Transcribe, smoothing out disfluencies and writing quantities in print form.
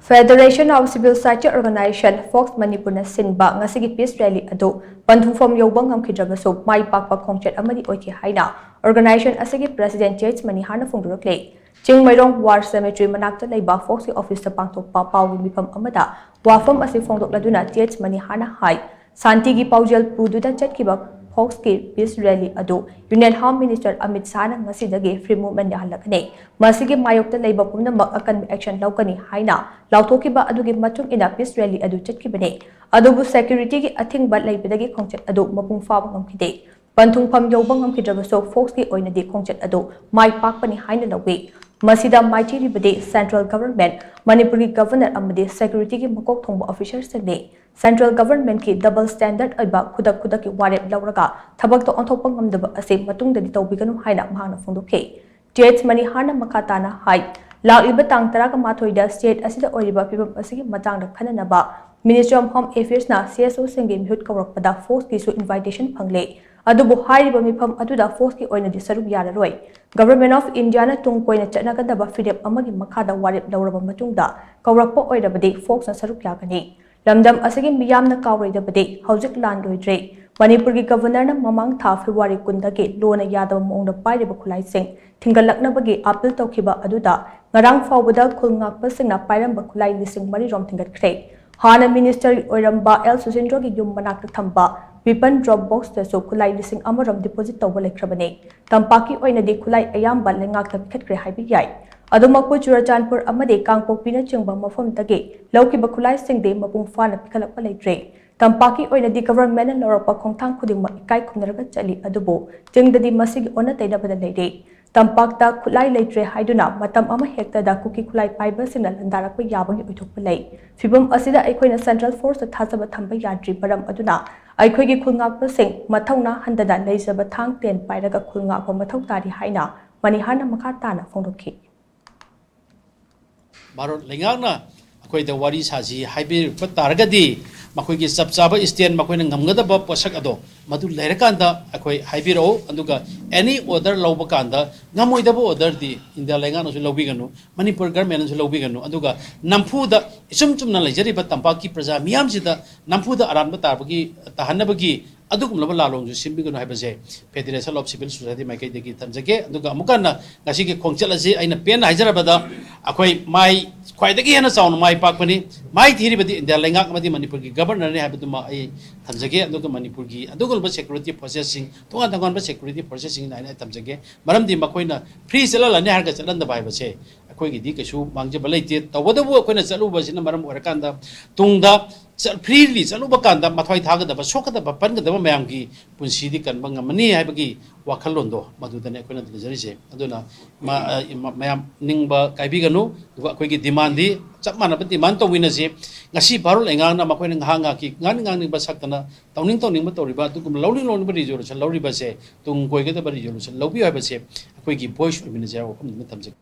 Federation of Civil Society Organization FOCS Manipur na shinba Ngasigi peace rally adu Panthungpham youba ngamkhidrabasu Mai Pakpa Khongchat Amadi Oikhi haina organization asigi President Th Manihar na phongdokhre Chingmairong War Cemetery manakta leiba FOCS office Panthungpham pawgi mifam amada wafam asi phongdokladuna Th Manihar na hai santi gi paujal pududa chatkiba FOCS ki peace rally adu Union Home Minister Amit Shah na ngasidagi free movement yahalakane masigi mayokta leiba pumnamak akan action laukani haina lauthokiba adugi matung ina peace rally adu chatkibane adubu security gi athingba leibadagi khongchat adu mapung faba ngamkhide Panthungpham youba ngamkhidrabasu FOCS ki oinadi khongchat adu mai pakpani haina lawi masida maithiribade central government Manipuri governor amadi security ki makok thongba officers sane central government ki double standard aiba khudak ki warep lauraga thabak to onthokpa ngamdaba ase matungdadi tawbiganu haina mahana phongdokhe Th Manihar na makatana hai laqiba tang 13 da state asida oiriba pibam asigi matangda khananaba Ministry of Home Affairs na CSO singi mihut kawrakpada FOCS ki su invitation phangle adubu hairiba mifam aduda FOCS ki oinadi saruk yararoi Government of India na tungkoina chatnagadaba fidep amagi makhada warep lauraba matungda kawrakpa oirabadi FOCS na saruk yakani lamdam asigi miyamna kawraidabadi haujik land loidre Manipur ki governor na mamang tha February 10 dagi lona yadaba mongda pairiba khulai sing thingalaknabagi appeal tawkhiba aduda ngarang fawbada khulngakpa singna pairamba khulai lising mari rom thingatkre hana minister oiramba L Susindro gi yum manakta thamba weapon drop box ta so khulai lising amaram deposit tawba lekhrabane tampaki oinadi khulai ayamba lengakta pikhatkre haibi yai adumakpu Churachandpur amadi Kangpokpina chingba mafam dagi laukiba khulai singde mapung fana pikhalakpa leitre tampaki oinadi government na lorapa khongthang khudingma ikai khumnaraga chali adubo chingdadi masigi ona tainabada leire tampakta khulai leitre haiduna matam ama hekta da kuki khulai paiba singna landarakpa yabagi oithokpa lei fibam asida aikoina central force thasaba thamba yadri baram aduna aikoigi khulngakpa sing mathongna handada leijaba thang ten pairaga khulngakpa mathau tari haina Manihar na makha tana phongdokhi Marot lengakna akhoi da wari saji haibir pataragadi makoi gi chapchaba stand makoi na ngamgadaba posak ado madu leirakanda akhoi haibiro aduga any order lawba kanda ngamoidaba order di India lengana su lawbiganu Manipur government su lawbiganu aduga nampuda isumchumna leijari ba tampaki praja miyam sida nampuda aranba tarbagi tahanabagi adugum laba lalong ju simbiganu haibase Federation of Civil Society mai kai degi tamjage aduga amukana Ngasigi Khongchat ase aina pen haijarabada akhoi mai khwaidagi hena chaun mai pakpani mai thiribadi India lengak amadi Manipur gi governor ne habaduma ai tamjage aduga Manipur gi adugulba security processing tonga tangan security processing naina tamjage maramdi makoina free chalala ne harga chalan da bai base akhoi gi di kasu mangje balaite tawadabu akoina chalu basina maram orakanda tungda freely chaluba kanda mathwai thagadaba sokadaba pangada mayamgi punsidi kanba ngamani haibagi wakhalondo madudane akoina dijarise aduna mayam ningba kaibiganu duga akoigi demand di chapmana ba demand to winase ngasi barul engana makoina nganga ki ngang ba saktana tawning ba toriba dugum lawling ba resolution lawriba se tung koigada ba resolution lawbi haibase akoigi voice winase wakham tamje